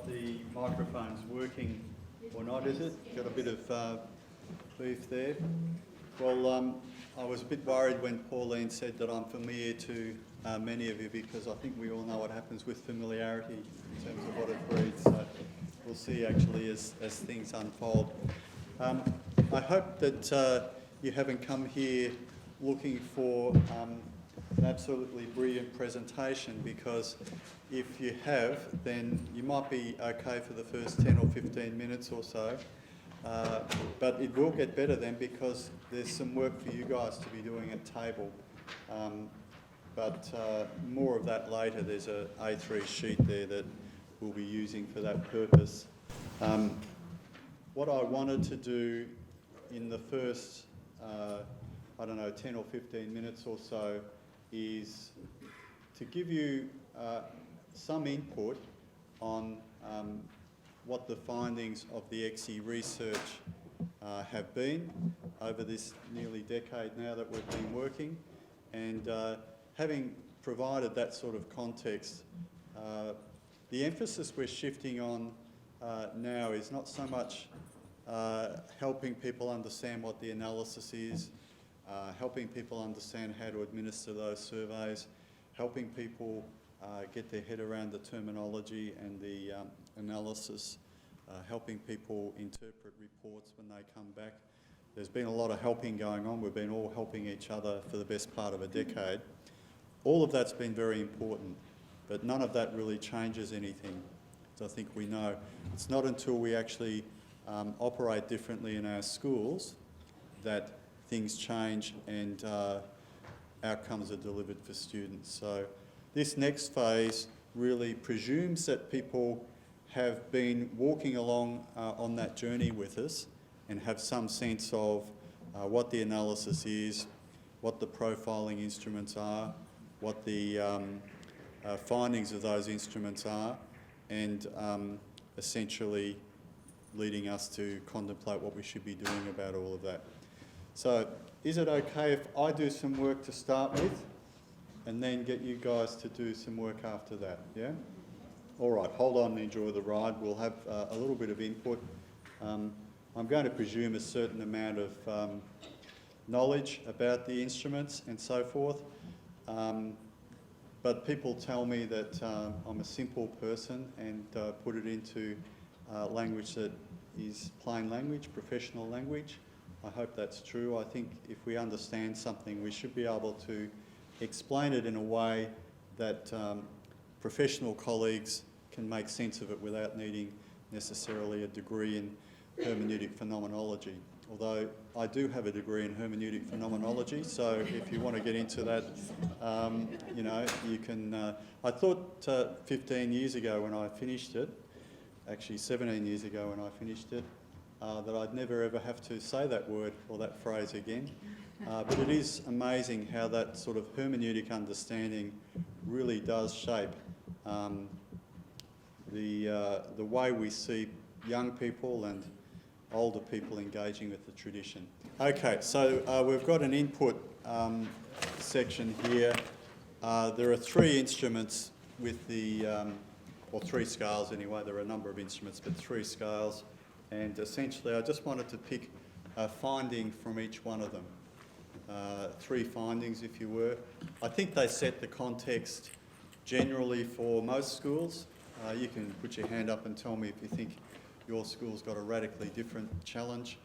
the microphone's working or not, is it? Got a bit of beef there. Well, I was a bit worried when Pauline said that I'm familiar to many of you, because I think we all know what happens with familiarity in terms of what it breeds. So we'll see actually as things unfold. I hope that you haven't come here looking for an absolutely brilliant presentation, because if you have, then you might be okay for the first 10 or 15 minutes or so. But it will get better then, because there's some work for you guys to be doing at table. But more of that later. There's a A3 sheet there that we'll be using for that purpose. What I wanted to do in the first, 10 or 15 minutes or so is to give you some input on what the findings of the EXE research have been over this nearly decade now that we've been working. And having provided that sort of context, the emphasis we're shifting on now is not so much helping people understand what the analysis is, helping people understand how to administer those surveys, helping people get their head around the terminology and the analysis, helping people interpret reports when they come back. There's been a lot of helping going on. We've been all helping each other for the best part of a decade. All of that's been very important, but none of that really changes anything, as I think we know. It's not until we actually operate differently in our schools that things change and outcomes are delivered for students. So this next phase really presumes that people have been walking along on that journey with us and have some sense of what the analysis is, what the profiling instruments are, what the findings of those instruments are, and essentially leading us to contemplate what we should be doing about all of that. So is it okay if I do some work to start with and then get you guys to do some work after that, yeah? All right, hold on and enjoy the ride. We'll have a little bit of input. I'm going to presume a certain amount of knowledge about the instruments and so forth. But people tell me that I'm a simple person and put it into language that is plain language, professional language. I hope that's true. I think if we understand something, we should be able to explain it in a way that professional colleagues can make sense of it without needing necessarily a degree in hermeneutic phenomenology. Although I do have a degree in hermeneutic phenomenology, so if you want to get into that, you can. I thought 15 years ago when I finished it, actually 17 years ago when I finished it, that I'd never ever have to say that word or that phrase again. But it is amazing how that sort of hermeneutic understanding really does shape the way we see young people and older people engaging with the tradition. Okay, so we've got an input section here. There are three instruments with the, or three scales anyway. There are a number of instruments, but three scales. And essentially, I just wanted to pick a finding from each one of them. Three findings, if you were. I think they set the context generally for most schools. You can put your hand up and tell me if you think your school's got a radically different challenge.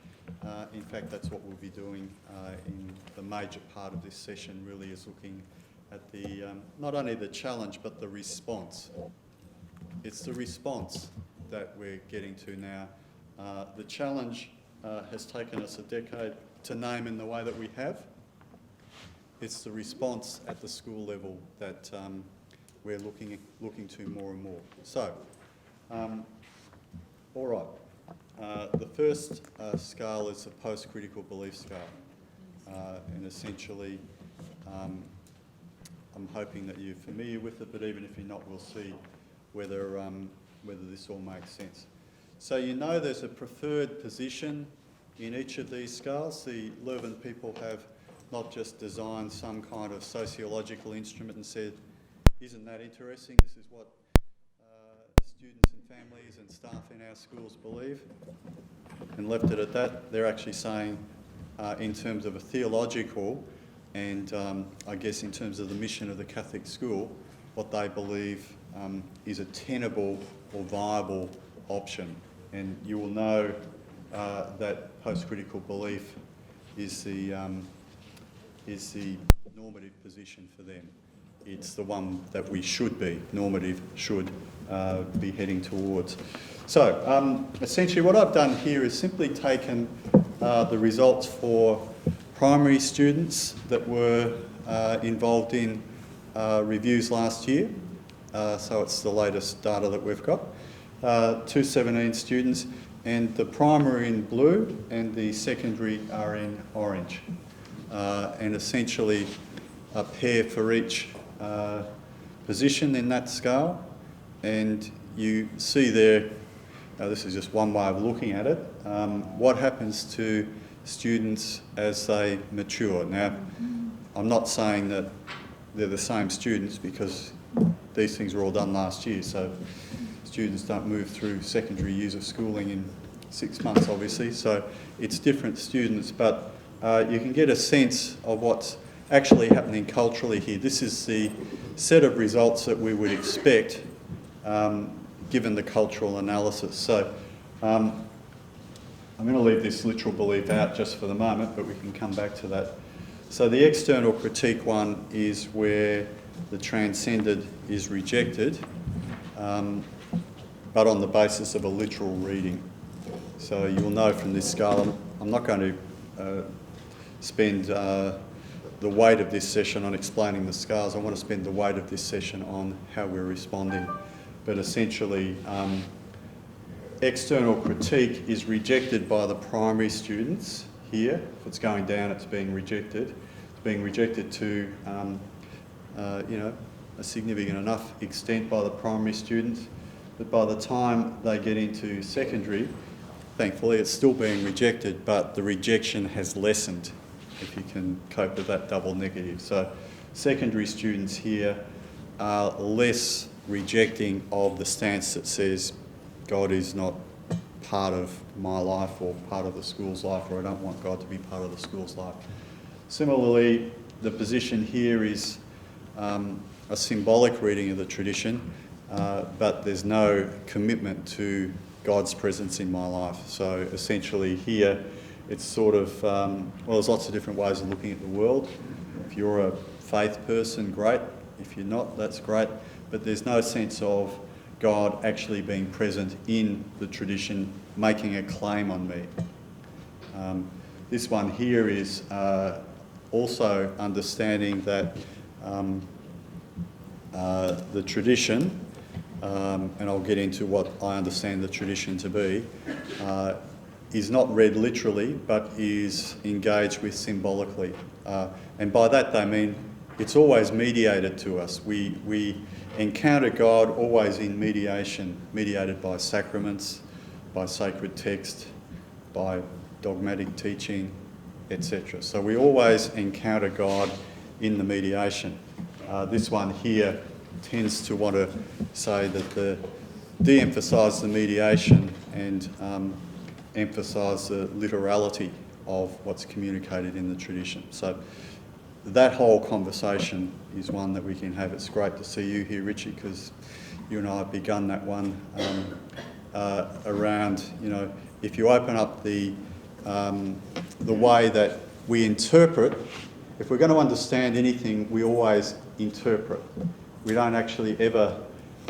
In fact, that's what we'll be doing in the major part of this session, really, is looking at the not only the challenge, but the response. It's the response that we're getting to now. The challenge has taken us a decade to name in the way that we have. It's the response at the school level that we're looking to more and more. So, all right. The first scale is a post-critical belief scale, and essentially, I'm hoping that you're familiar with it. But even if you're not, we'll see whether this all makes sense. So you know there's a preferred position in each of these scales. The Leuven people have not just designed some kind of sociological instrument and said, isn't that interesting? This is what students and families and staff in our schools believe, and left it at that. They're actually saying, in terms of a theological and I guess in terms of the mission of the Catholic school, what they believe is a tenable or viable option. And you will know that post-critical belief is the normative position for them. It's the one that we should be, normative should be heading towards. So essentially what I've done here is simply taken the results for primary students that were involved in reviews last year. So it's the latest data that we've got. 217 students, and the primary in blue and the secondary are in orange. And essentially a pair for each position in that scale. And you see there, this is just one way of looking at it, what happens to students as they mature. Now, I'm not saying that they're the same students because these things were all done last year, so students don't move through secondary years of schooling in 6 months, obviously, so it's different students, but you can get a sense of what's actually happening culturally here. This is the set of results that we would expect given the cultural analysis. So I'm going to leave this literal belief out just for the moment, but we can come back to that. So the external critique one is where the transcended is rejected, but on the basis of a literal reading. So you'll know from this scale, I'm not going to spend the weight of this session on explaining the scales. I want to spend the weight of this session on how we're responding. But essentially, external critique is rejected by the primary students here. If it's going down, it's being rejected. It's being rejected to, a significant enough extent by the primary students. But by the time they get into secondary, thankfully it's still being rejected, but the rejection has lessened, if you can cope with that double negative. So secondary students here are less rejecting of the stance that says God is not part of my life or part of the school's life, or I don't want God to be part of the school's life. Similarly, the position here is a symbolic reading of the tradition, but there's no commitment to God's presence in my life. So essentially here, it's sort of, there's lots of different ways of looking at the world. If you're a faith person, great. If you're not, that's great. But there's no sense of God actually being present in the tradition, making a claim on me. This one here is also understanding that the tradition, and I'll get into what I understand the tradition to be, is not read literally, but is engaged with symbolically. And by that they mean it's always mediated to us. We encounter God always in mediation, mediated by sacraments, by sacred text, by dogmatic teaching, etc. So we always encounter God in the mediation. This one here tends to want to say that de-emphasise the mediation and emphasise the literality of what's communicated in the tradition. So that whole conversation is one that we can have. It's great to see you here, Richie, because you and I have begun that one around, if you open up the way that we interpret, if we're going to understand anything, we always interpret. We don't actually ever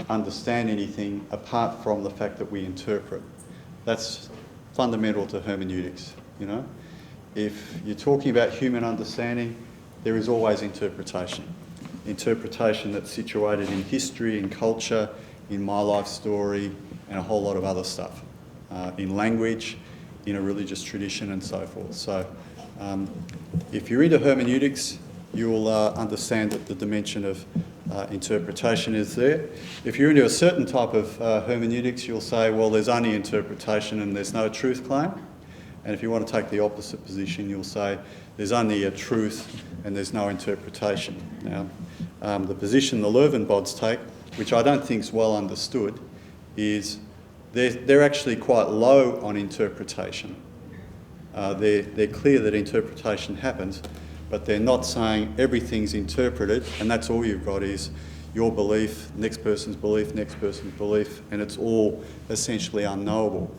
understand anything apart from the fact that we interpret. That's fundamental to hermeneutics, If you're talking about human understanding, there is always interpretation. Interpretation that's situated in history, in culture, in my life story, and a whole lot of other stuff. In language, in a religious tradition, and so forth. So if you're into hermeneutics, you'll understand that the dimension of interpretation is there. If you're into a certain type of hermeneutics, you'll say, well, there's only interpretation and there's no truth claim. And if you want to take the opposite position, you'll say there's only a truth and there's no interpretation. Now, the position the Loewenbods take, which I don't think is well understood, is they're actually quite low on interpretation. They're clear that interpretation happens, but they're not saying everything's interpreted and that's all you've got is your belief, next person's belief, and it's all essentially unknowable.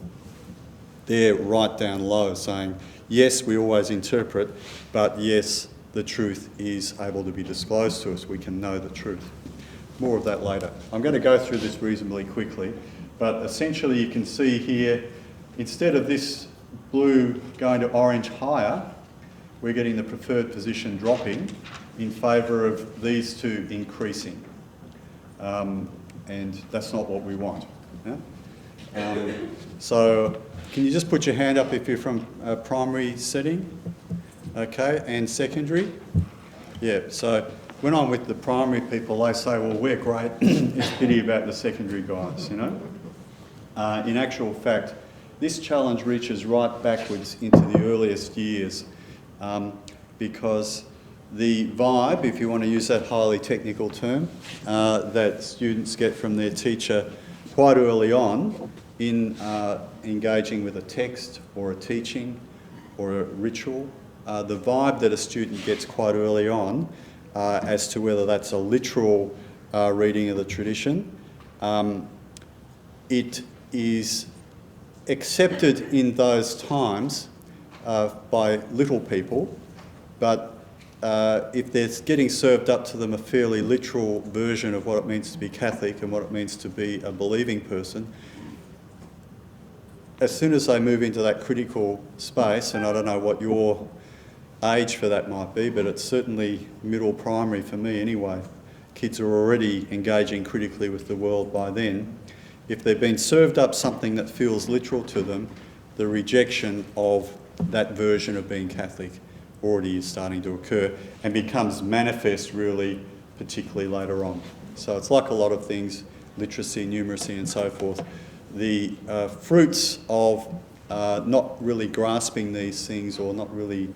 They're right down low saying, yes, we always interpret, but yes, the truth is able to be disclosed to us. We can know the truth. More of that later. I'm going to go through this reasonably quickly, but essentially you can see here, instead of this blue going to orange higher, we're getting the preferred position dropping in favour of these two increasing. And that's not what we want. Yeah? So can you just put your hand up if you're from a primary setting? Okay, and secondary? Yeah, so when I'm with the primary people, they say, well, we're great, it's pity about the secondary guys, you know? In actual fact, this challenge reaches right backwards into the earliest years because the vibe, if you want to use that highly technical term, that students get from their teacher quite early on in engaging with a text or a teaching or a ritual, the vibe that a student gets quite early on as to whether that's a literal reading of the tradition, it is accepted in those times by little people, but if they're getting served up to them a fairly literal version of what it means to be Catholic and what it means to be a believing person, as soon as they move into that critical space, and I don't know what your age for that might be, but it's certainly middle primary for me anyway. Kids are already engaging critically with the world by then. If they've been served up something that feels literal to them, the rejection of that version of being Catholic already is starting to occur and becomes manifest really particularly later on. So it's like a lot of things, literacy, numeracy and so forth. The fruits of not really grasping these things or not really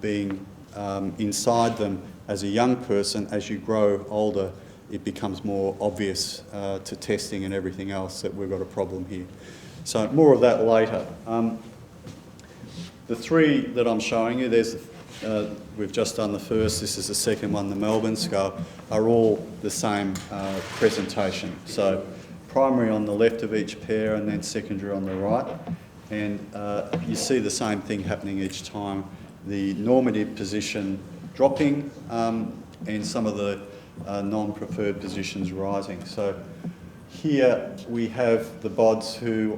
being inside them as a young person, as you grow older, it becomes more obvious to testing and everything else that we've got a problem here. So more of that later. The three that I'm showing you, we've just done the first, this is the second one, the Melbourne scale, are all the same presentation. So primary on the left of each pair and then secondary on the right. And you see the same thing happening each time. The normative position dropping and some of the non-preferred positions rising. So here we have the BODs who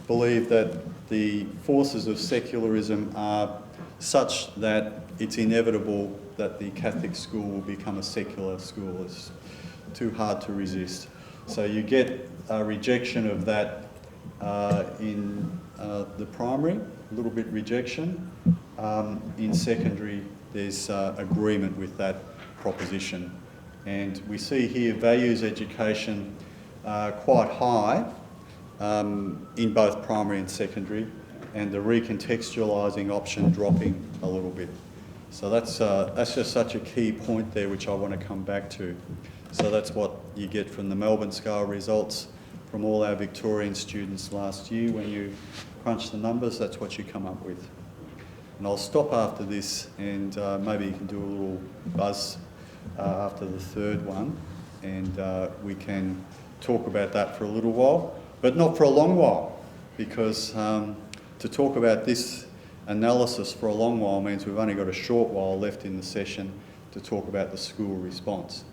believe that the forces of secularism are such that it's inevitable that the Catholic school will become a secular school. It's too hard to resist. So you get a rejection of that in the primary, a little bit rejection. In secondary, there's agreement with that proposition. And we see here values education quite high in both primary and secondary, and the recontextualising option dropping a little bit. So that's just such a key point there, which I want to come back to. So that's what you get from the Melbourne scale results from all our Victorian students last year. When you crunch the numbers, that's what you come up with. And I'll stop after this, and maybe you can do a little buzz after the third one, and we can talk about that for a little while, but not for a long while, because to talk about this analysis for a long while means we've only got a short while left in the session to talk about the school response.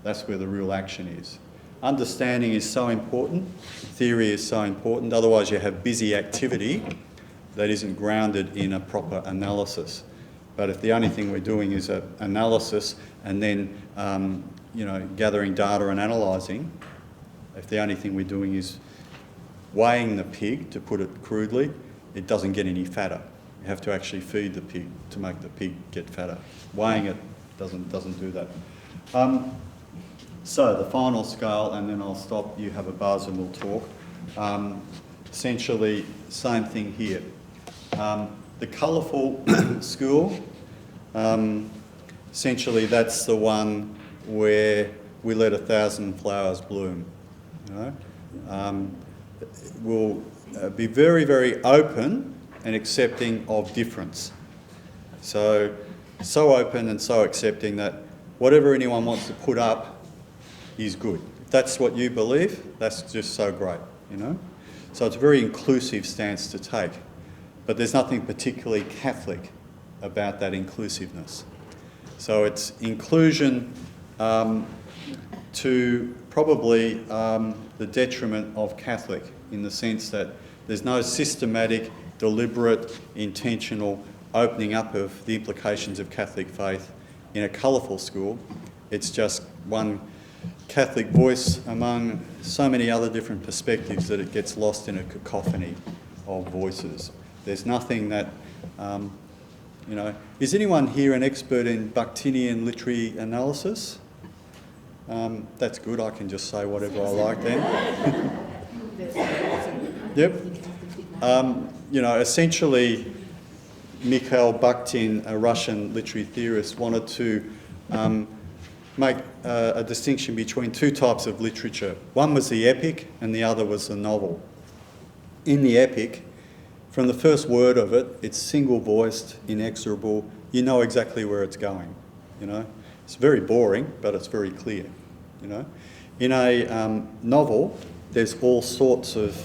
That's where the real action is. Understanding is so important, theory is so important, otherwise you have busy activity that isn't grounded in a proper analysis. But if the only thing we're doing is an analysis and then gathering data and analysing, if the only thing we're doing is weighing the pig, to put it crudely, it doesn't get any fatter. You have to actually feed the pig to make the pig get fatter. Weighing it doesn't do that. So the final scale, and then I'll stop, you have a buzz and we'll talk. Essentially, same thing here. The colourful school, essentially that's the one where we let 1,000 flowers bloom. you know. Will be very, very open and accepting of difference. So open and so accepting that whatever anyone wants to put up is good. If that's what you believe, that's just so great, you know. So it's a very inclusive stance to take, but there's nothing particularly Catholic about that inclusiveness. So it's inclusion to probably the detriment of Catholic, in the sense that there's no systematic, deliberate, intentional opening up of the implications of Catholic faith in a colourful school. It's just one Catholic voice among so many other different perspectives that it gets lost in a cacophony of voices. There's nothing that, you know, is anyone here an expert in Bakhtinian literary analysis? That's good, I can just say whatever I like then. Yep. You know, essentially, Mikhail Bakhtin, a Russian literary theorist, wanted to make a distinction between two types of literature. One was the epic and the other was the novel. In the epic, from the first word of it, it's single-voiced, inexorable. You know exactly where it's going, you know. It's very boring, but it's very clear, you know. In a novel, there's all sorts of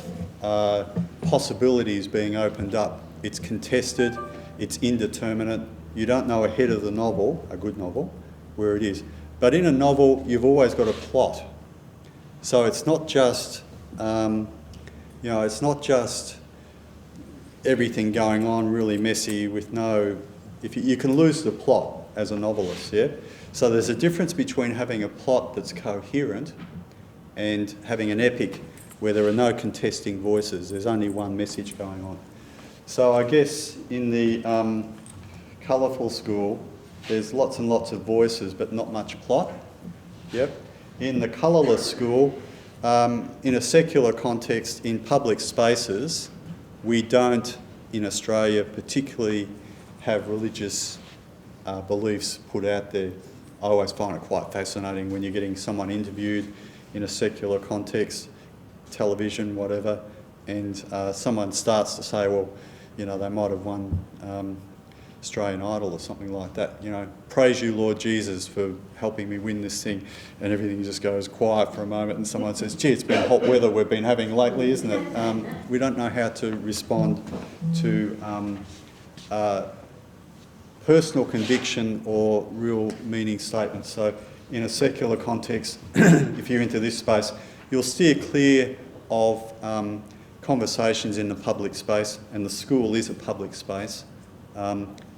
possibilities being opened up. It's contested, it's indeterminate. You don't know ahead of the novel, a good novel, where it is. But in a novel, you've always got a plot. So it's not just, you know, it's not just everything going on really messy with no, if you can lose the plot as a novelist, yeah? So there's a difference between having a plot that's coherent and having an epic where there are no contesting voices. There's only one message going on. So I guess in the colourful school, there's lots and lots of voices, but not much plot. Yep. In the colourless school, in a secular context, in public spaces, we don't, in Australia, particularly have religious beliefs put out there. I always find it quite fascinating when you're getting someone interviewed in a secular context, television, whatever, and someone starts to say, well, you know, they might have won Australian Idol or something like that, you know, praise you, Lord Jesus, for helping me win this thing, and everything just goes quiet for a moment, and someone says, gee, it's been hot weather we've been having lately, isn't it? We don't know how to respond to personal conviction or real meaning statements. So in a secular context, if you're into this space, you'll steer clear of conversations in the public space, and the school is a public space.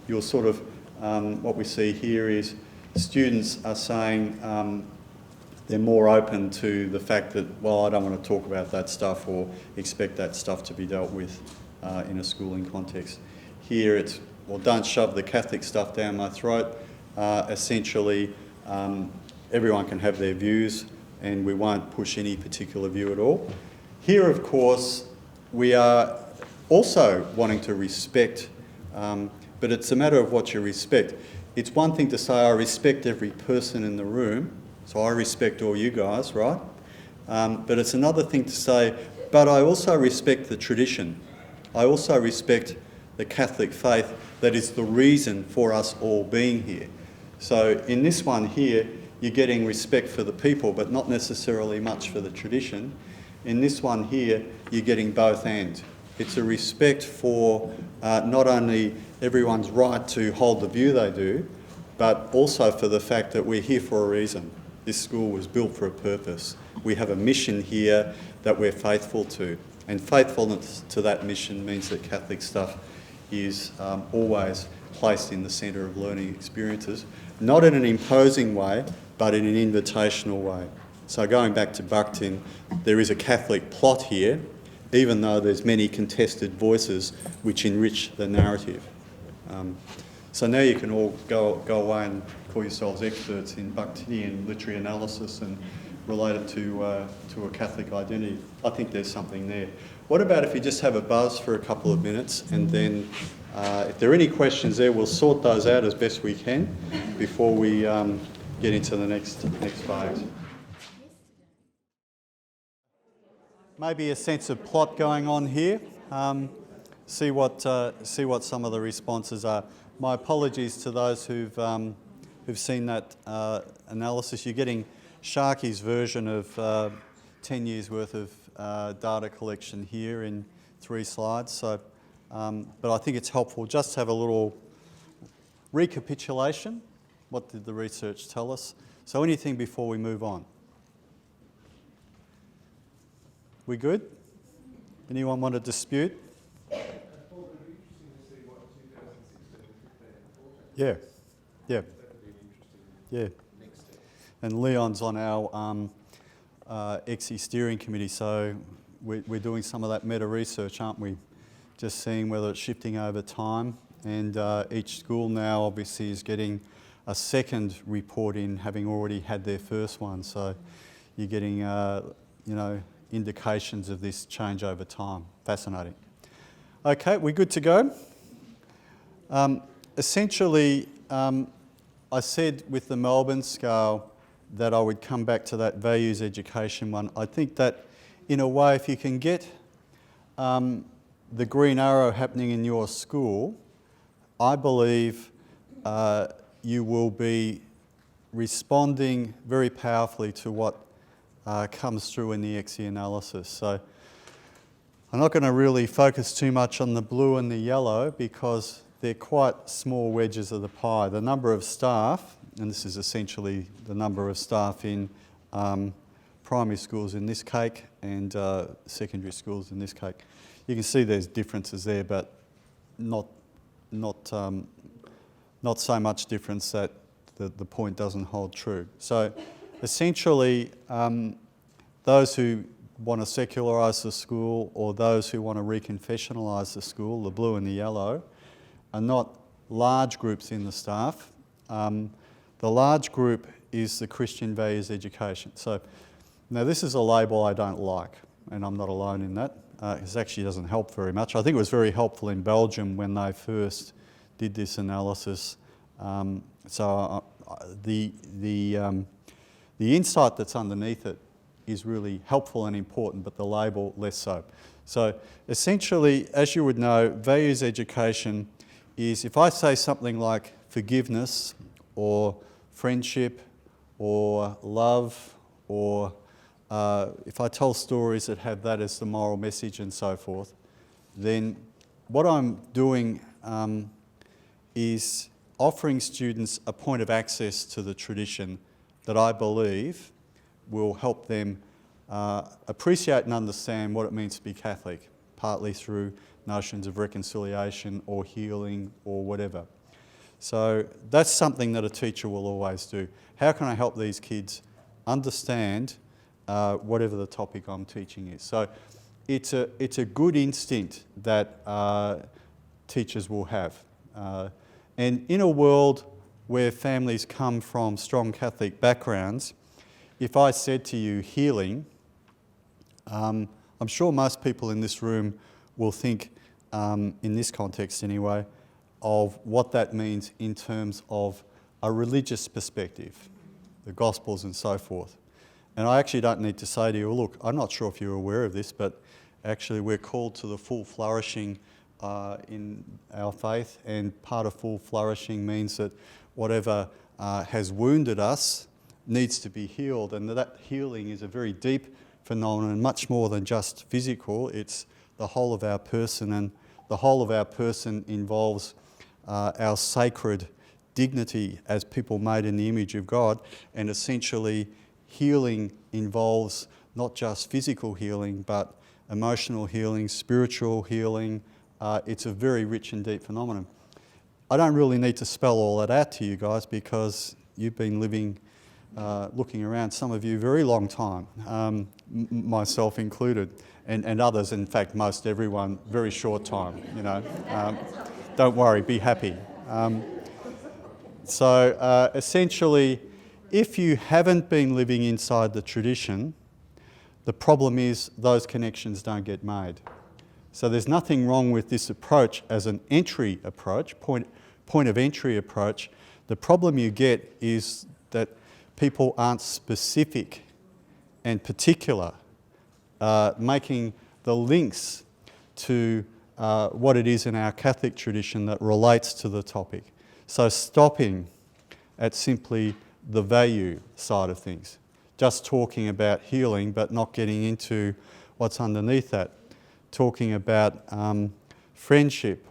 You'll sort of, what we see here is students are saying they're more open to the fact that, well, I don't want to talk about that stuff or expect that stuff to be dealt with in a schooling context. Here it's, well, don't shove the Catholic stuff down my throat. Essentially, everyone can have their views and we won't push any particular view at all. Here, of course, we are also wanting to respect, but it's a matter of what you respect. It's one thing to say, I respect every person in the room, so I respect all you guys, right? But it's another thing to say, but I also respect the tradition. I also respect the Catholic faith that is the reason for us all being here. So in this one here, you're getting respect for the people, but not necessarily much for the tradition. In this one here, you're getting both and. It's a respect for not only everyone's right to hold the view they do, but also for the fact that we're here for a reason. This school was built for a purpose. We have a mission here that we're faithful to. And faithfulness to that mission means that Catholic stuff is always placed in the centre of learning experiences, not in an imposing way, but in an invitational way. So going back to Bakhtin, there is a Catholic plot here, even though there's many contested voices which enrich the narrative. So now you can all go away and call yourselves experts in Bakhtinian literary analysis and relate it to a Catholic identity. I think there's something there. What about if you just have a buzz for a couple of minutes, and then if there are any questions there, we'll sort those out as best we can before we get into the next phase. maybe a sense of plot going on here. See what some of the responses are. My apologies to those who've seen that analysis. You're getting Sharky's version of 10 years worth of data collection here in 3 slides. So, but I think it's helpful just to have a little recapitulation. What did the research tell us? So anything before we move on? We good? Anyone want to dispute? Yeah, yeah, yeah. And Leon's on our XE steering committee, so we're doing some of that meta research, aren't we? Just seeing whether it's shifting over time. And each school now obviously is getting a second report in, having already had their first one. So you're getting, indications of this change over time. Fascinating. Okay, we're good to go. Essentially, I said with the Melbourne scale that I would come back to that values education one. I think that, in a way, if you can get the green arrow happening in your school, I believe you will be responding very powerfully to what comes through in the XE analysis. So I'm not going to really focus too much on the blue and the yellow because they're quite small wedges of the pie. The number of staff, and this is essentially the number of staff in primary schools in this cake and secondary schools in this cake. You can see there's differences there, but not so much difference that the point doesn't hold true. So essentially, those who want to secularise the school or those who want to reconfessionalise the school, the blue and the yellow, are not large groups in the staff. The large group is the Christian values education. So now this is a label I don't like, and I'm not alone in that. It actually doesn't help very much. I think it was very helpful in Belgium when they first did this analysis. The insight that's underneath it is really helpful and important, but the label less so. So essentially, as you would know, values education is if I say something like forgiveness or friendship or love or if I tell stories that have that as the moral message and so forth, then what I'm doing is offering students a point of access to the tradition that I believe will help them appreciate and understand what it means to be Catholic, partly through notions of reconciliation or healing or whatever. So that's something that a teacher will always do. How can I help these kids understand whatever the topic I'm teaching is? So it's a good instinct that teachers will have. And in a world where families come from strong Catholic backgrounds, if I said to you healing, I'm sure most people in this room will think, in this context anyway, of what that means in terms of a religious perspective, the Gospels and so forth. And I actually don't need to say to you, look, I'm not sure if you're aware of this, but actually we're called to the full flourishing in our faith, and part of full flourishing means that whatever has wounded us needs to be healed, and that healing is a very deep phenomenon, much more than just physical. It's the whole of our person, and the whole of our person involves our sacred dignity as people made in the image of God, and essentially healing involves not just physical healing, but emotional healing, spiritual healing. It's a very rich and deep phenomenon. I don't really need to spell all that out to you guys because you've been living, looking around, some of you, very long time, myself included, and others, in fact, most everyone, very short time, you know. Don't worry, be happy. So essentially, if you haven't been living inside the tradition, the problem is those connections don't get made. So there's nothing wrong with this approach as an entry approach, point of entry approach. The problem you get is that people aren't specific and particular making the links to what it is in our Catholic tradition that relates to the topic. So stopping at simply the value side of things, just talking about healing but not getting into what's underneath that, talking about friendship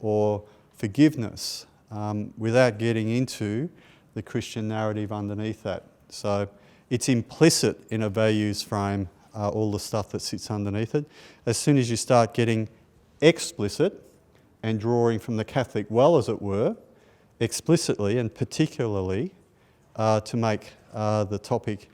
or forgiveness without getting into the Christian narrative underneath that. So it's implicit in a values frame, all the stuff that sits underneath it. As soon as you start getting explicit and drawing from the Catholic well, as it were, explicitly and particularly to make the topic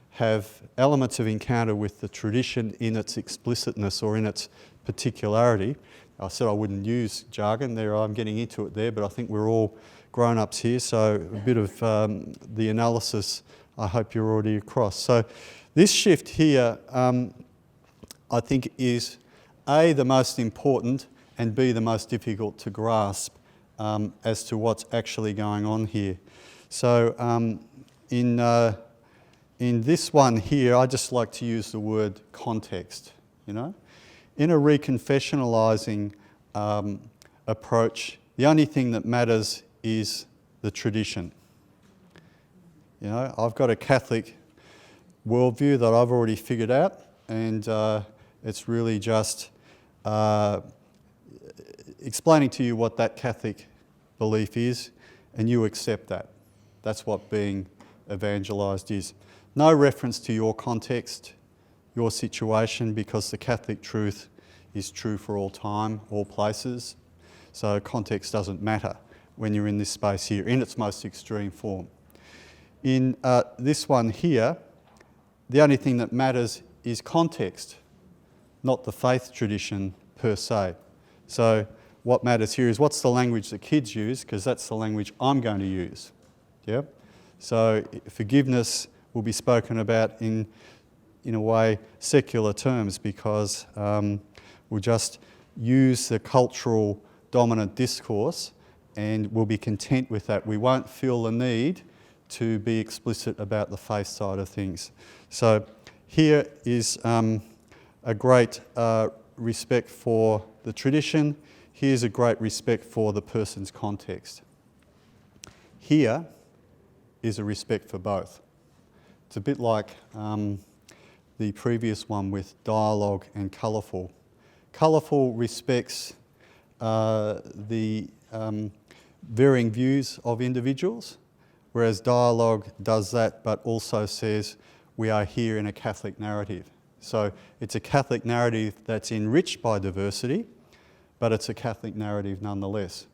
have elements of encounter with the tradition in its explicitness or in its particularity. I said I wouldn't use jargon there, I'm getting into it there, but I think we're all grown-ups here, so a bit of the analysis I hope you're already across. So this shift here I think is A, the most important, and B, the most difficult to grasp as to what's actually going on here. So in this one here, I just like to use the word context, you know. In a reconfessionalising approach, the only thing that matters is the tradition. You know, I've got a Catholic worldview that I've already figured out, and it's really just explaining to you what that Catholic belief is, and you accept that. That's what being evangelised is. No reference to your context, your situation, because the Catholic truth is true for all time, all places. So context doesn't matter when you're in this space here, in its most extreme form. In this one here, the only thing that matters is context, not the faith tradition per se. So what matters here is what's the language that kids use, because that's the language I'm going to use. Yeah? So forgiveness will be spoken about in a way, secular terms, because we'll just use the cultural dominant discourse and we'll be content with that. We won't feel the need to be explicit about the faith side of things. So here is a great respect for the tradition. Here's a great respect for the person's context. Here is a respect for both. It's a bit like the previous one with dialogue and colourful. Colourful respects the varying views of individuals, whereas dialogue does that but also says we are here in a Catholic narrative. So it's a Catholic narrative that's enriched by diversity, but it's a Catholic narrative nonetheless.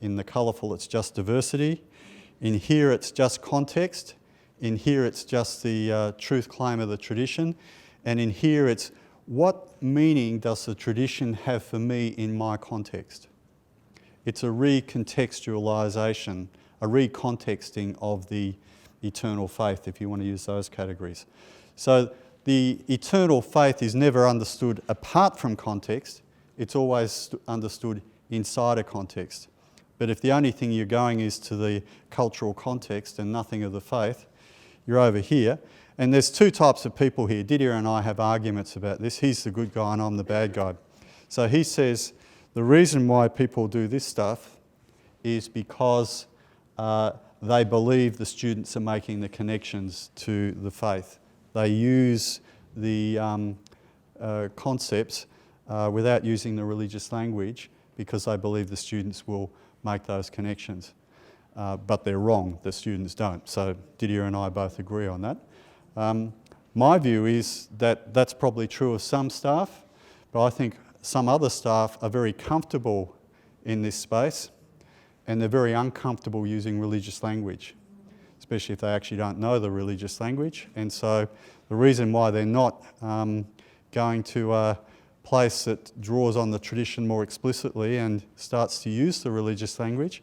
In the colourful it's just diversity, in here it's just context, in here it's just the truth claim of the tradition, and in here it's what meaning does the tradition have for me in my context? It's a recontextualisation, a recontexting of the eternal faith, if you want to use those categories. So the eternal faith is never understood apart from context, it's always understood inside a context. But if the only thing you're going is to the cultural context and nothing of the faith, you're over here. And there's two types of people here. Didier and I have arguments about this. He's the good guy and I'm the bad guy. So he says the reason why people do this stuff is because they believe the students are making the connections to the faith. They use the concepts without using the religious language because they believe the students will make those connections. But they're wrong, the students don't. So Didier and I both agree on that. My view is that that's probably true of some staff, but I think some other staff are very comfortable in this space and they're very uncomfortable using religious language, especially if they actually don't know the religious language. And so the reason why they're not going to a place that draws on the tradition more explicitly and starts to use the religious language.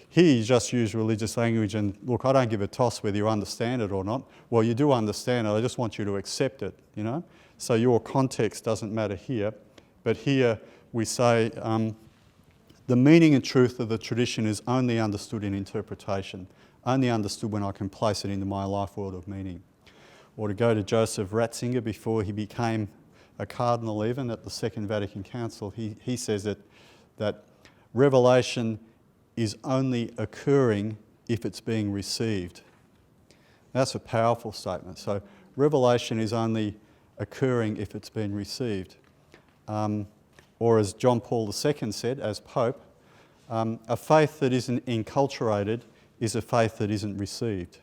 Here you just use religious language and look, I don't give a toss whether you understand it or not. Well, you do understand it, I just want you to accept it, you know. So your context doesn't matter here, but here we say the meaning and truth of the tradition is only understood in interpretation, only understood when I can place it into my life world of meaning. or to go to Joseph Ratzinger before he became a cardinal even at the Second Vatican Council. He says that revelation is only occurring if it's being received. That's a powerful statement. So revelation is only occurring if it's been received. Or as John Paul II said, as Pope, a faith that isn't enculturated is a faith that isn't received.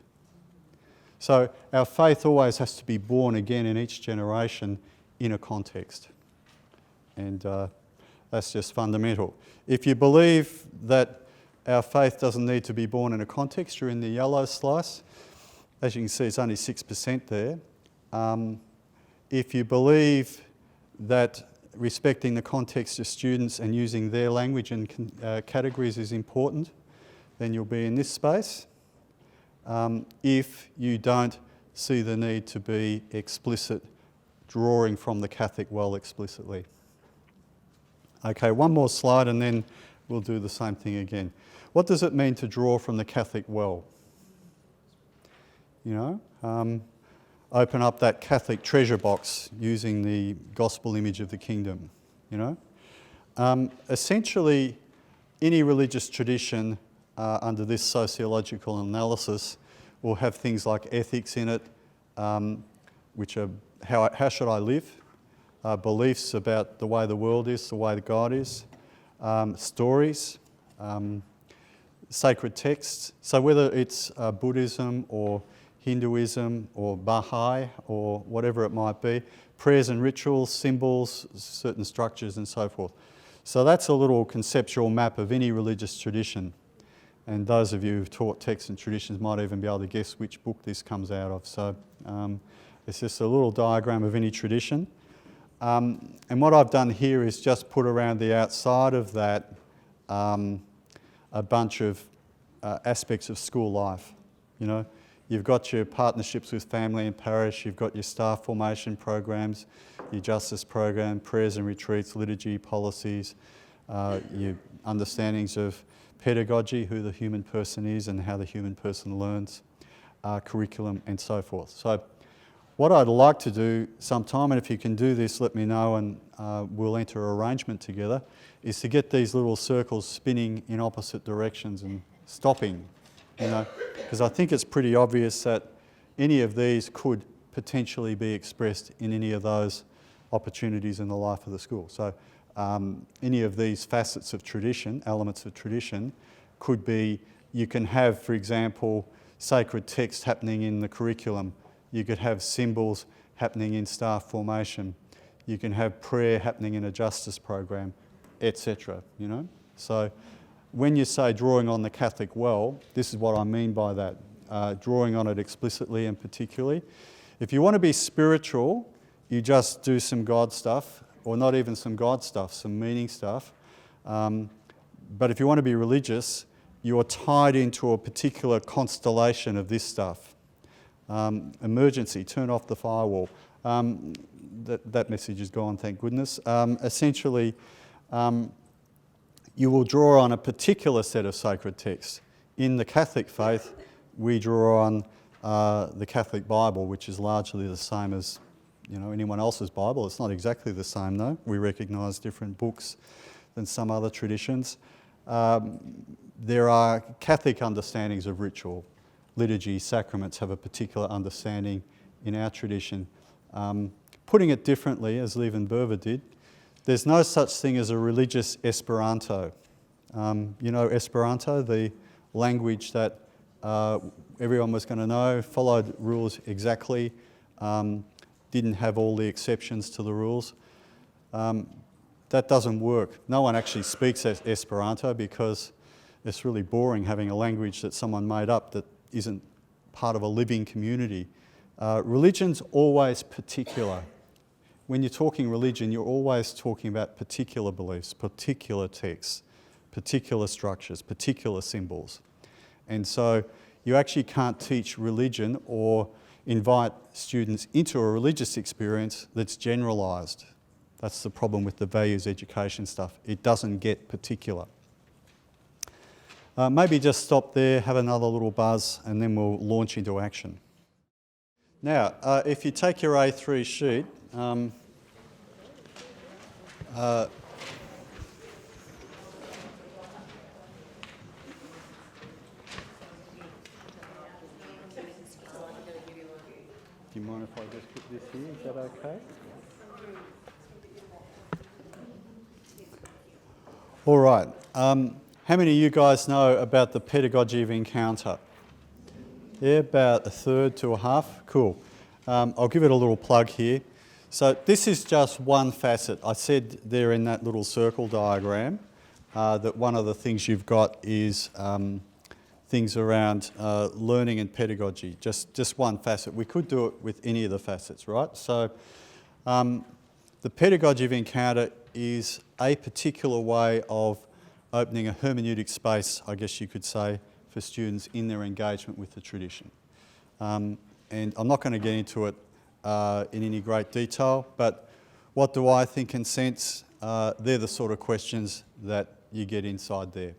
So our faith always has to be born again in each generation in a context. And that's just fundamental. If you believe that our faith doesn't need to be born in a context, you're in the yellow slice. As you can see, it's only 6% there. If you believe that respecting the context of students and using their language and categories is important, then you'll be in this space. If you don't see the need to be explicit, drawing from the Catholic well explicitly. Okay, one more slide and then we'll do the same thing again. What does it mean to draw from the Catholic well? You know, open up that Catholic treasure box using the gospel image of the kingdom, you know. Essentially, any religious tradition under this sociological analysis will have things like ethics in it, which are how should I live, beliefs about the way the world is, the way God is, stories, sacred texts. So whether it's Buddhism or Hinduism or Baha'i or whatever it might be, prayers and rituals, symbols, certain structures and so forth. So that's a little conceptual map of any religious tradition. And those of you who've taught texts and traditions might even be able to guess which book this comes out of. So it's just a little diagram of any tradition. And what I've done here is just put around the outside of that a bunch of aspects of school life. You know, you've got your partnerships with family and parish, you've got your staff formation programs, your justice program, prayers and retreats, liturgy, policies, your understandings of pedagogy, who the human person is and how the human person learns, curriculum and so forth. So what I'd like to do sometime, and if you can do this, let me know and we'll enter an arrangement together, is to get these little circles spinning in opposite directions and stopping, you know, because I think it's pretty obvious that any of these could potentially be expressed in any of those opportunities in the life of the school. So any of these facets of tradition, elements of tradition, could be, you can have, for example, sacred text happening in the curriculum. You could have symbols happening in staff formation. You can have prayer happening in a justice program, etc. You know. So when you say drawing on the Catholic well, this is what I mean by that, drawing on it explicitly and particularly. If you want to be spiritual, you just do some God stuff, or not even some God stuff, some meaning stuff. But if you want to be religious, you're tied into a particular constellation of this stuff. Emergency, turn off the firewall. That message is gone, thank goodness. Essentially, you will draw on a particular set of sacred texts. In the Catholic faith, we draw on the Catholic Bible, which is largely the same as anyone else's Bible. It's not exactly the same though. We recognise different books than some other traditions. There are Catholic understandings of ritual. Liturgy, sacraments have a particular understanding in our tradition. Putting it differently, as Liebenberger did, there's no such thing as a religious Esperanto. Esperanto, the language that everyone was going to know, followed rules exactly, didn't have all the exceptions to the rules. That doesn't work. No one actually speaks Esperanto because it's really boring having a language that someone made up that isn't part of a living community. Religion's always particular. When you're talking religion, you're always talking about particular beliefs, particular texts, particular structures, particular symbols. And so you actually can't teach religion or invite students into a religious experience that's generalised. That's the problem with the values education stuff. It doesn't get particular. Maybe just stop there, have another little buzz, and then we'll launch into action. Now, if you take your A3 sheet, do you mind if I just put this here? Is that okay? All right. How many of you guys know about the pedagogy of encounter? Yeah, about a third to a half. Cool. I'll give it a little plug here. So this is just one facet. I said there in that little circle diagram that one of the things you've got is things around learning and pedagogy, just one facet. We could do it with any of the facets, right? So the pedagogy of encounter is a particular way of opening a hermeneutic space, I guess you could say, for students in their engagement with the tradition. And I'm not going to get into it in any great detail, but what do I think and sense? They're the sort of questions that you get inside there.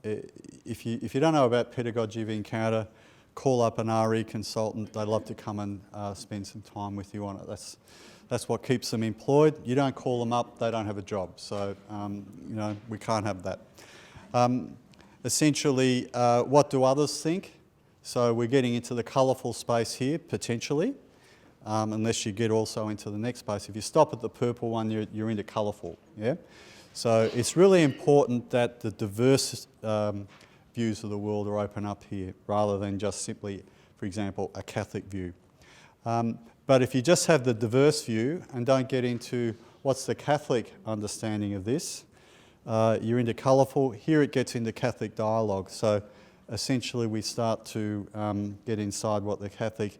If you don't know about pedagogy of encounter, call up an RE consultant. They'd love to come and spend some time with you on it. That's what keeps them employed. You don't call them up, they don't have a job. So, we can't have that. Essentially, what do others think? So we're getting into the colourful space here, potentially, unless you get also into the next space. If you stop at the purple one, you're into colourful, yeah? So it's really important that the diverse views of the world are open up here, rather than just simply, for example, a Catholic view. But if you just have the diverse view and don't get into what's the Catholic understanding of this, you're into colourful. Here it gets into Catholic dialogue. So essentially we start to get inside what the Catholic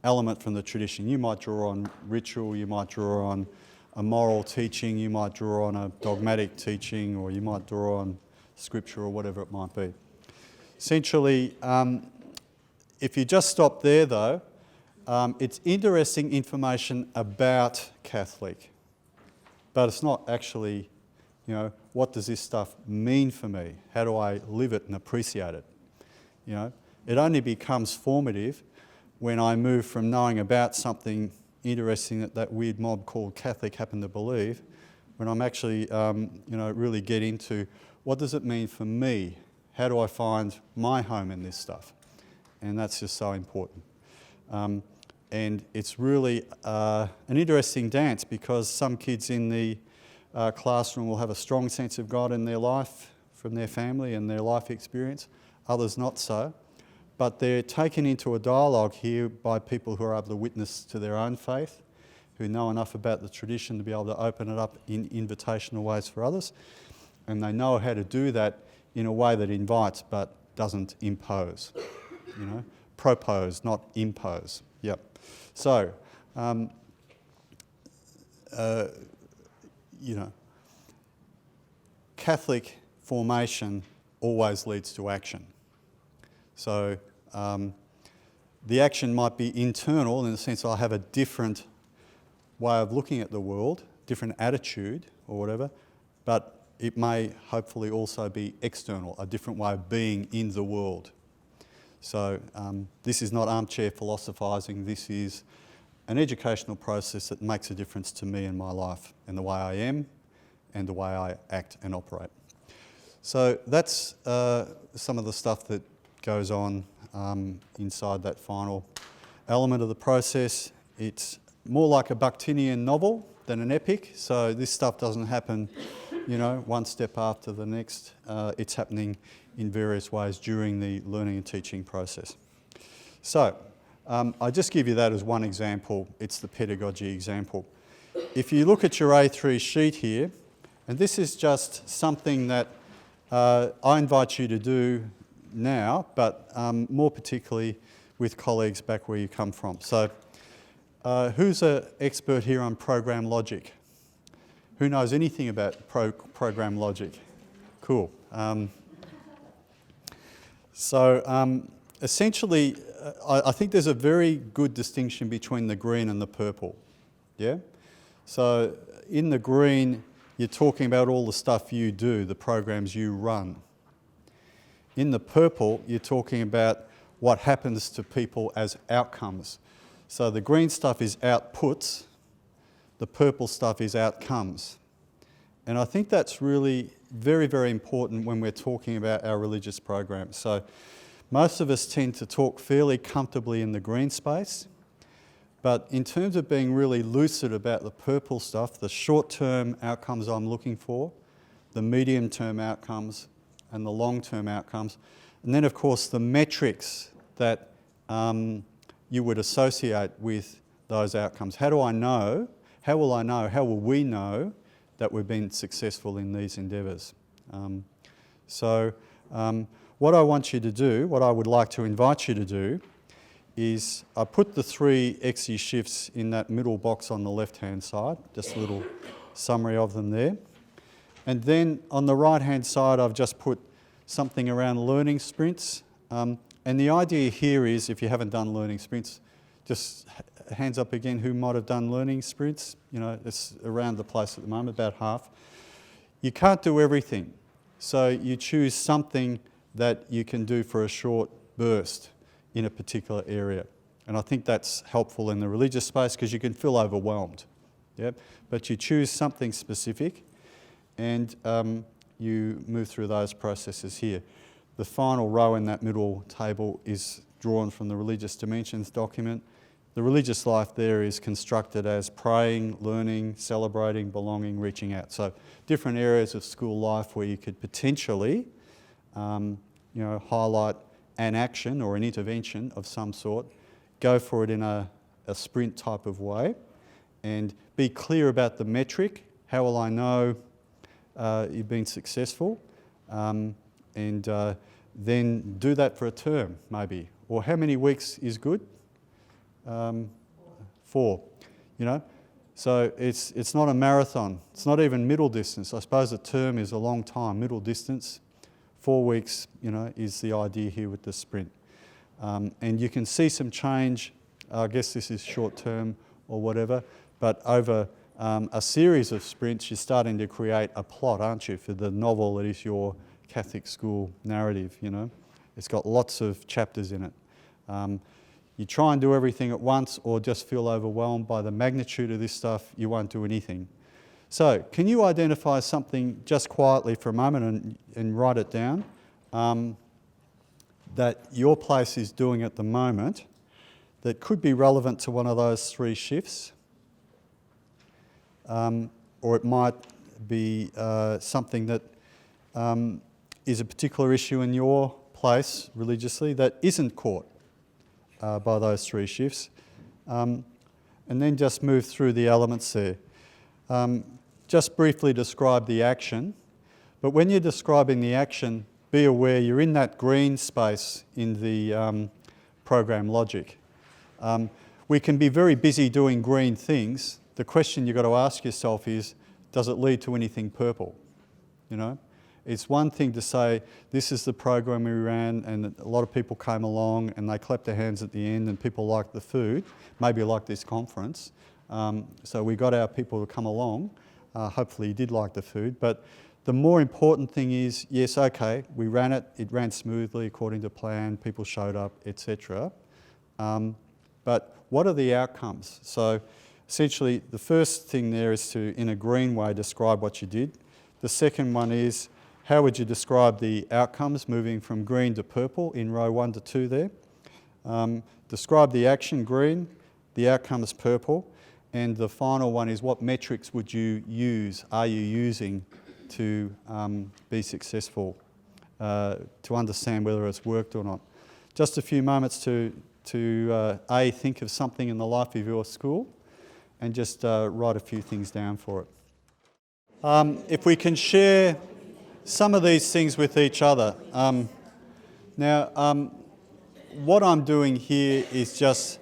element from the tradition. You might draw on ritual, you might draw on a moral teaching, you might draw on a dogmatic teaching, or you might draw on scripture or whatever it might be. Essentially, if you just stop there though, it's interesting information about Catholic, but it's not actually, what does this stuff mean for me? How do I live it and appreciate it? It only becomes formative when I move from knowing about something interesting that weird mob called Catholic happen to believe, when I'm actually, really get into what does it mean for me? How do I find my home in this stuff? And that's just so important. And it's really an interesting dance, because some kids in the classroom will have a strong sense of God in their life from their family and their life experience, others not so. But they're taken into a dialogue here by people who are able to witness to their own faith, who know enough about the tradition to be able to open it up in invitational ways for others. And they know how to do that in a way that invites but doesn't impose. Propose, not impose. Yep. So, Catholic formation always leads to action. So the action might be internal, in the sense I have a different way of looking at the world, different attitude or whatever, but it may hopefully also be external, a different way of being in the world. So this is not armchair philosophising, this is an educational process that makes a difference to me in my life and the way I am and the way I act and operate. So that's some of the stuff that goes on inside that final element of the process. It's more like a Bakhtinian novel than an epic, so this stuff doesn't happen, one step after the next. It's happening in various ways during the learning and teaching process. So, I just give you that as one example. It's the pedagogy example. If you look at your A3 sheet here, and this is just something that I invite you to do now, but more particularly with colleagues back where you come from. So who's an expert here on program logic? Who knows anything about program logic? Cool. Essentially, I think there's a very good distinction between the green and the purple. Yeah? So in the green, you're talking about all the stuff you do, the programs you run. In the purple, you're talking about what happens to people as outcomes. So the green stuff is outputs, the purple stuff is outcomes. And I think that's really very, very important when we're talking about our religious programs. So most of us tend to talk fairly comfortably in the green space, but in terms of being really lucid about the purple stuff, the short-term outcomes I'm looking for, the medium-term outcomes, and the long-term outcomes, and then of course the metrics that you would associate with those outcomes. How do I know? How will I know? How will we know that we've been successful in these endeavours? What I want you to do, what I would like to invite you to do, is I put the 3 XE shifts in that middle box on the left-hand side, just a little summary of them there. And then on the right-hand side, I've just put something around learning sprints. And the idea here is, if you haven't done learning sprints, just hands up again who might have done learning sprints. You know, it's around the place at the moment, about half. You can't do everything. So you choose something that you can do for a short burst in a particular area. And I think that's helpful in the religious space because you can feel overwhelmed. Yep. But you choose something specific and you move through those processes here. The final row in that middle table is drawn from the Religious Dimensions document. The religious life there is constructed as praying, learning, celebrating, belonging, reaching out. So different areas of school life where you could potentially highlight an action or an intervention of some sort, go for it in a sprint type of way, and be clear about the metric. How will I know you've been successful? And then do that for a term, maybe. Or how many weeks is good? 4, So it's not a marathon. It's not even middle distance. I suppose a term is a long time. Middle distance, 4 weeks, is the idea here with the sprint. And you can see some change. I guess this is short term or whatever, but over a series of sprints, you're starting to create a plot, aren't you, for the novel that is your Catholic school narrative, It's got lots of chapters in it. You try and do everything at once or just feel overwhelmed by the magnitude of this stuff, you won't do anything. So, can you identify something just quietly for a moment and write it down that your place is doing at the moment that could be relevant to one of those 3 shifts? Or it might be something that is a particular issue in your place religiously that isn't caught by those 3 shifts. And then just move through the elements there. Just briefly describe the action, but when you're describing the action, be aware you're in that green space in the program logic. We can be very busy doing green things. The question you've got to ask yourself is, does it lead to anything purple? It's one thing to say, this is the program we ran and a lot of people came along and they clapped their hands at the end and people liked the food, maybe like this conference. So we got our people to come along. Hopefully you did like the food. But the more important thing is, yes, okay, we ran it. It ran smoothly according to plan. People showed up, etc. But what are the outcomes? So essentially, the first thing there is to, in a green way, describe what you did. The second one is, how would you describe the outcomes moving from green to purple in row 1 to 2 there? Describe the action green, the outcomes purple, and the final one is what metrics would you use, are you using to be successful, to understand whether it's worked or not. Just a few moments to think of something in the life of your school and just write a few things down for it. If we can share some of these things with each other. What I'm doing here is just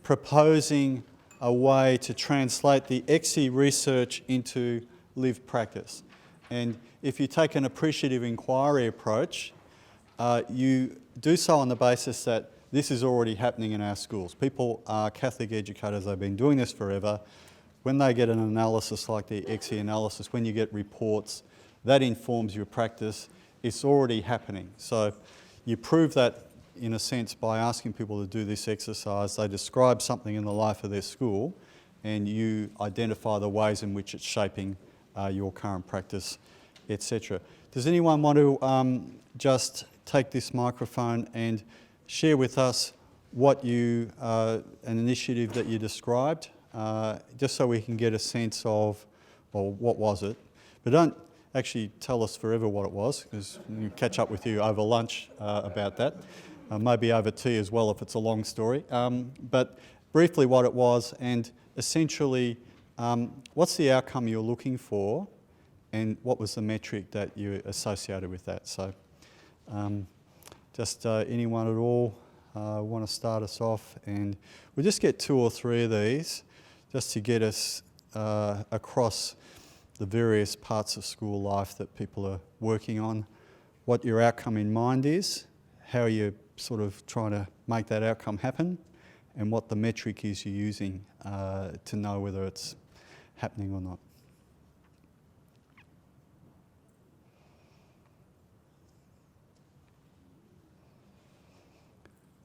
proposing a way to translate the XE research into lived practice. And if you take an appreciative inquiry approach, you do so on the basis that this is already happening in our schools. People are Catholic educators, they've been doing this forever. When they get an analysis like the XE analysis, when you get reports, that informs your practice. It's already happening. So you prove that in a sense, by asking people to do this exercise, they describe something in the life of their school and you identify the ways in which it's shaping your current practice, etc. Does anyone want to just take this microphone and share with us what an initiative that you described, just so we can get a sense of, well, what was it? But don't actually tell us forever what it was, because we'll catch up with you over lunch about that. Maybe over tea as well if it's a long story. But briefly what it was, and essentially what's the outcome you're looking for, and what was the metric that you associated with that? So just anyone at all want to start us off, and we'll just get 2 or 3 of these just to get us across the various parts of school life that people are working on, what your outcome in mind is, how you're sort of trying to make that outcome happen, and what the metric is you're using to know whether it's happening or not.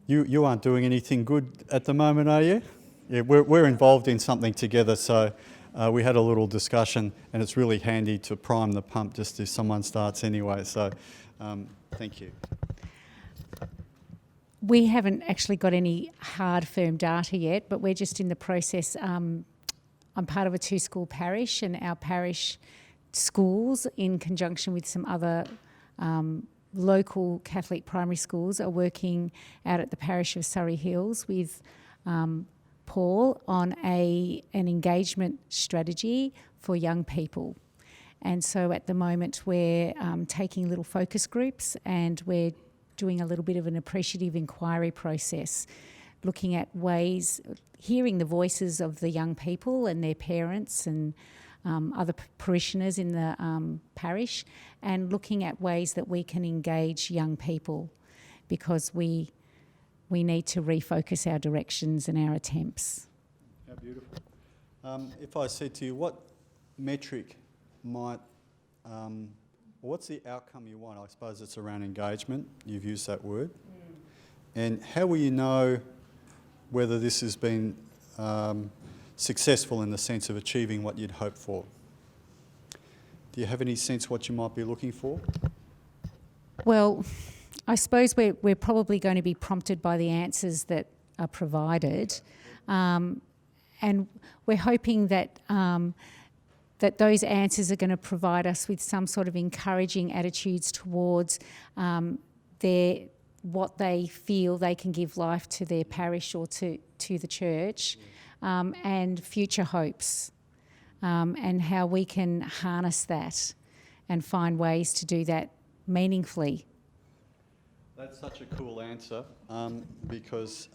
You aren't doing anything good at the moment, are you? Yeah, we're involved in something together, so we had a little discussion, and it's really handy to prime the pump just if someone starts anyway, so thank you. We haven't actually got any hard, firm data yet, but we're just in the process. I'm part of a 2-school parish, and our parish schools, in conjunction with some other local Catholic primary schools, are working out at the parish of Surrey Hills with Paul on an engagement strategy for young people. And so at the moment we're taking little focus groups, and we're doing a little bit of an appreciative inquiry process, looking at ways, hearing the voices of the young people and their parents and other parishioners in the parish, and looking at ways that we can engage young people, because we need to refocus our directions and our attempts. How beautiful. If I said to you, what metric might, what's the outcome you want? I suppose it's around engagement. You've used that word. And how will you know whether this has been successful in the sense of achieving what you'd hoped for? Do you have any sense what you might be looking for? Well, I suppose we're probably going to be prompted by the answers that are provided, and we're hoping that that those answers are going to provide us with some sort of encouraging attitudes towards what they feel they can give life to their parish or to the church, and future hopes, and how we can harness that and find ways to do that meaningfully. That's such a cool answer, because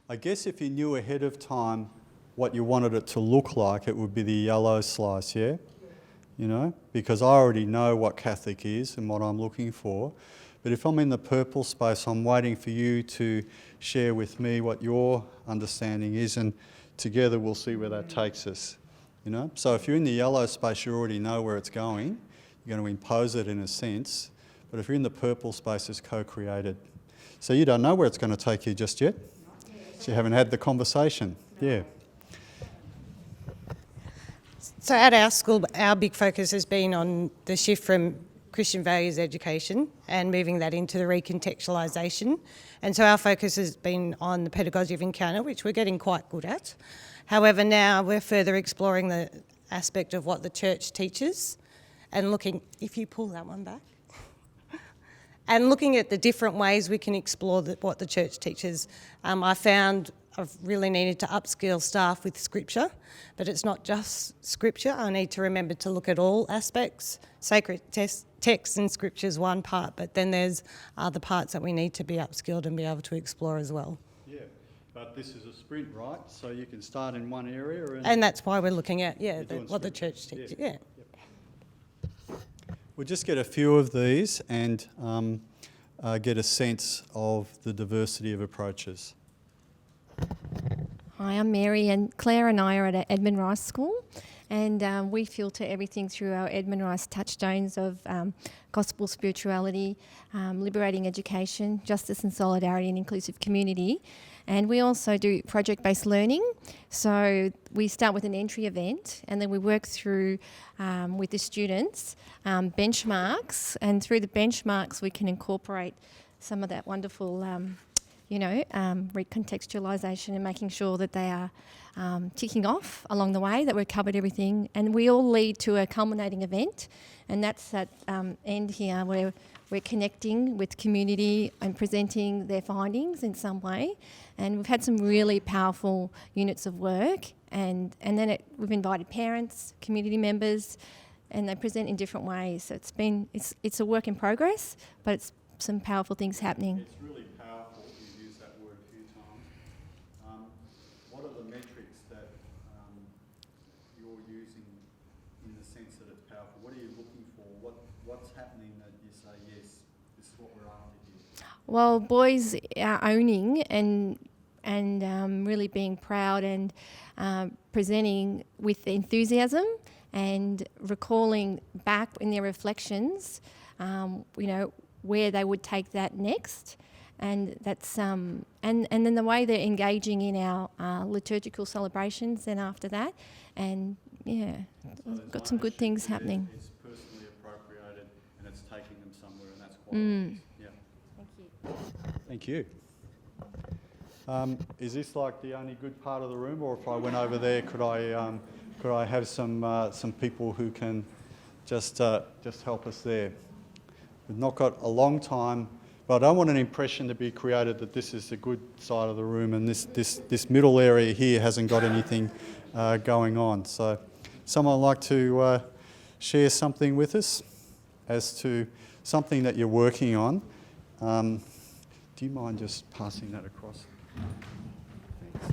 I guess if you knew ahead of time what you wanted it to look like, it would be the yellow slice, yeah? You know, because I already know what Catholic is and what I'm looking for. But if I'm in the purple space, I'm waiting for you to share with me what your understanding is, and together we'll see where that takes us, you know? So if you're in the yellow space, you already know where it's going. You're going to impose it in a sense. But if you're in the purple space, it's co-created. So you don't know where it's going to take you just yet? So you haven't had the conversation? Yeah. So at our school, our big focus has been on the shift from Christian values education and moving that into the recontextualisation. And so our focus has been on the pedagogy of encounter, which we're getting quite good at. However, now we're further exploring the aspect of what the church teaches and looking, if you pull that one back, and looking at the different ways we can explore what the church teaches. I found I've really needed to upskill staff with scripture, but it's not just scripture. I need to remember to look at all aspects. Sacred text and scripture is one part, but then there's other parts that we need to be upskilled and be able to explore as well. Yeah, but this is a sprint, right? So you can start in one area. And that's why we're looking at, what the church teaches. Yeah. We'll just get a few of these and get a sense of the diversity of approaches. Hi, I'm Mary, and Claire and I are at Edmund Rice School, and we filter everything through our Edmund Rice touchstones of gospel spirituality, liberating education, justice and solidarity and inclusive community. And we also do project-based learning. So we start with an entry event and then we work through with the students benchmarks, and through the benchmarks we can incorporate some of that wonderful recontextualisation and making sure that they are ticking off along the way, that we've covered everything, and we all lead to a culminating event, and that's that end here where we're connecting with community and presenting their findings in some way. And we've had some really powerful units of work, and then we've invited parents, community members, and they present in different ways. So it's a work in progress, but it's some powerful things happening. It's really powerful. You've used that word a few times. What are the metrics that you're using in the sense that it's powerful? What are you looking for? What's happening that you say, yes, this is what we're after here? Well, boys are owning and really being proud and presenting with enthusiasm and recalling back in their reflections, where they would take that next, and that's and then the way they're engaging in our liturgical celebrations. Then after that, and So got some good things there, happening. It's personally appropriated and it's taking them somewhere, and that's quite yeah. Thank you. Thank you. Is this like the only good part of the room, or if I went over there, could I have some people who can just help us there? We've not got a long time, but I don't want an impression to be created that this is the good side of the room and this middle area here hasn't got anything going on. So, someone like to share something with us as to something that you're working on. Do you mind just passing that across? Thanks.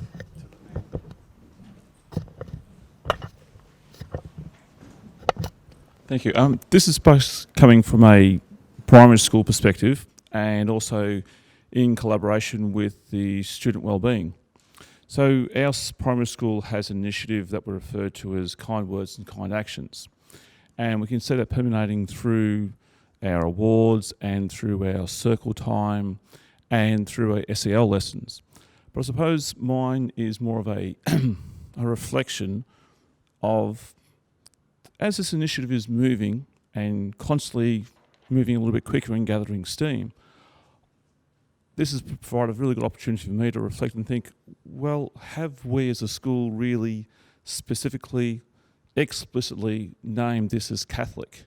Thank you. This is both coming from a primary school perspective and also in collaboration with the student wellbeing. So our primary school has an initiative that we refer to as kind words and kind actions. And we can see that permeating through our awards and through our circle time and through our SEL lessons. But I suppose mine is more of a reflection of, as this initiative is moving and constantly moving a little bit quicker and gathering steam, this has provided a really good opportunity for me to reflect and think, well, have we as a school really specifically, explicitly named this as Catholic?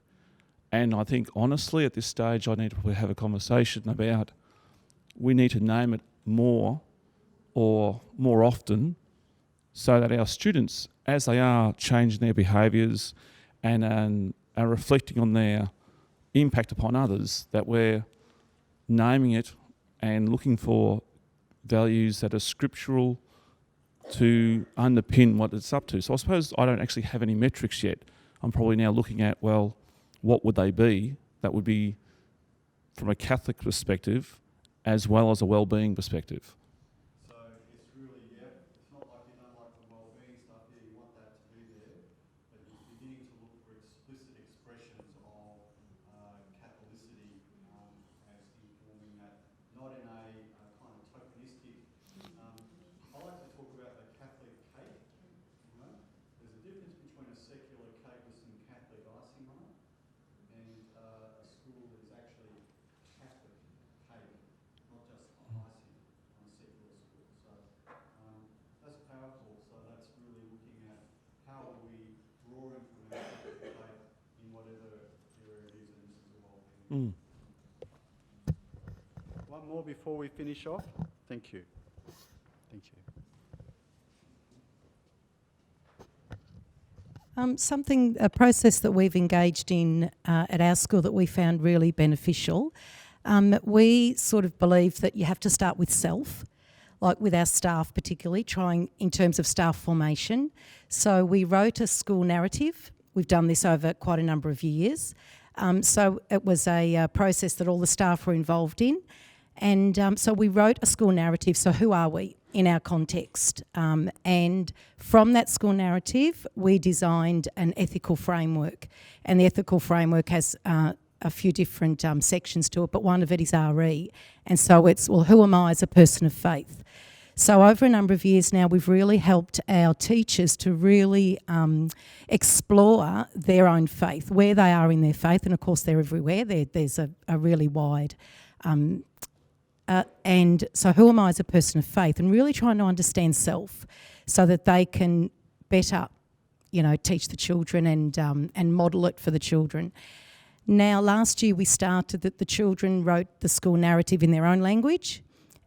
And I think honestly at this stage I need to probably have a conversation about, we need to name it more or more often so that our students, as they are changing their behaviours and are reflecting on their impact upon others, that we're naming it and looking for values that are scriptural to underpin what it's up to. So I suppose I don't actually have any metrics yet. I'm probably now looking at, well, what would they be? That would be from a Catholic perspective as well as a wellbeing perspective. So it's really, it's not like you don't like the wellbeing stuff here, you want that to be there, but you're beginning to look for explicit expressions of Catholicity as informing that, not in a kind of tokenistic. I like to talk about the Catholic cake. There's a difference between a secular cake with some Catholic icing on it and a school that is actually Catholic cake, not just icing on a secular school. So that's powerful. So that's really looking at how are we drawing from our Catholic faith in whatever area it is, and this is a wellbeing. One more before we finish off. Thank you. Thank you. A process that we've engaged in at our school that we found really beneficial. We sort of believe that you have to start with self, like with our staff particularly, trying in terms of staff formation. So we wrote a school narrative. We've done this over quite a number of years. So it was a process that all the staff were involved in. And so we wrote a school narrative. So who are we in our context. And from that school narrative, we designed an ethical framework. And the ethical framework has a few different sections to it, but one of it is RE. And so it's, well, who am I as a person of faith? So over a number of years now, we've really helped our teachers to really explore their own faith, where they are in their faith, and of course they're everywhere. There's a really wide... and so who am I as a person of faith? And really trying to understand self so that they can better, teach the children and model it for the children. Now, last year we started that the children wrote the school narrative in their own language,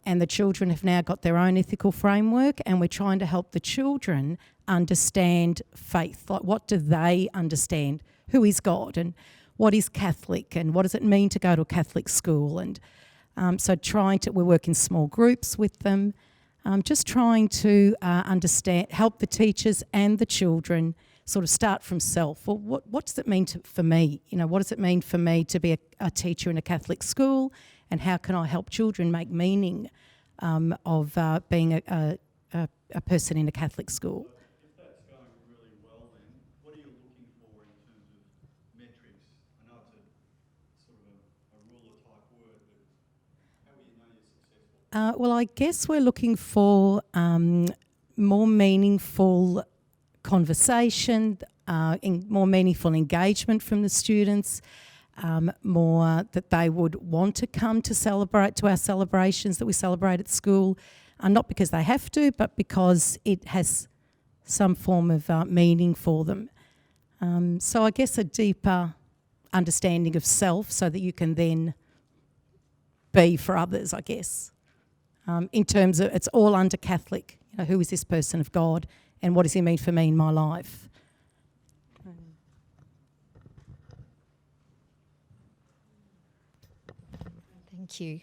and the children have now got their own ethical framework, and we're trying to help the children understand faith. Like, what do they understand? Who is God, and what is Catholic, and what does it mean to go to a Catholic school? And so we work in small groups with them, just trying to help the teachers and the children sort of start from self. Well, what does it mean for me? What does it mean for me to be a teacher in a Catholic school, and how can I help children make meaning of being a person in a Catholic school? If that's going really well, then what are you looking for in terms of metrics? I know it's sort of a ruler type word, but how will you know you're successful? Well, I guess we're looking for more meaningful conversation, more meaningful engagement from the students, more that they would want to come to our celebrations that we celebrate at school, not because they have to, but because it has some form of meaning for them. So I guess a deeper understanding of self so that you can then be for others, I guess. In terms of, it's all under Catholic. Who is this person of God, and what does he mean for me in my life? Thank you.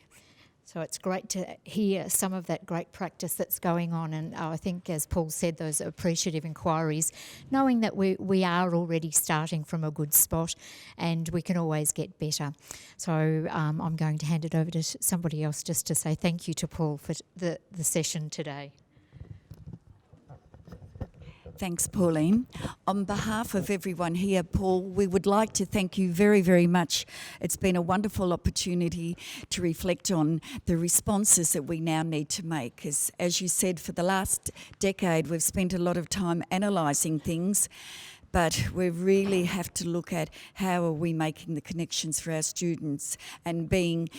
So it's great to hear some of that great practice that's going on, and I think, as Paul said, those appreciative inquiries, knowing that we are already starting from a good spot and we can always get better. So I'm going to hand it over to somebody else just to say thank you to Paul for the session today. Thanks, Pauline. On behalf of everyone here, Paul, we would like to thank you very, very much. It's been a wonderful opportunity to reflect on the responses that we now need to make. As you said, for the last decade, we've spent a lot of time analysing things, but we really have to look at how are we making the connections for our students and being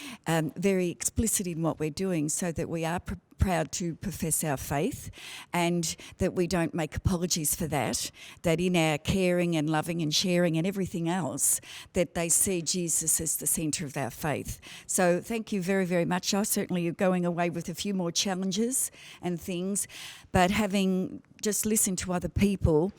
very explicit in what we're doing so that we are proud to profess our faith and that we don't make apologies for that in our caring and loving and sharing and everything else, that they see Jesus as the centre of our faith. So thank you very, very much. I certainly am going away with a few more challenges and things, but having just listened to other people,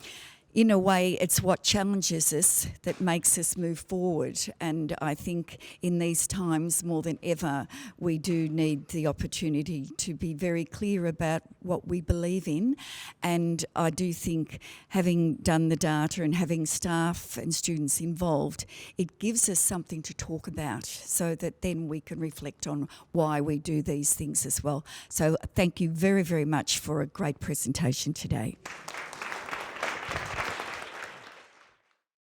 in a way, it's what challenges us that makes us move forward. And I think in these times, more than ever, we do need the opportunity to be very clear about what we believe in. And I do think having done the data and having staff and students involved, it gives us something to talk about so that then we can reflect on why we do these things as well. So thank you very, very much for a great presentation today.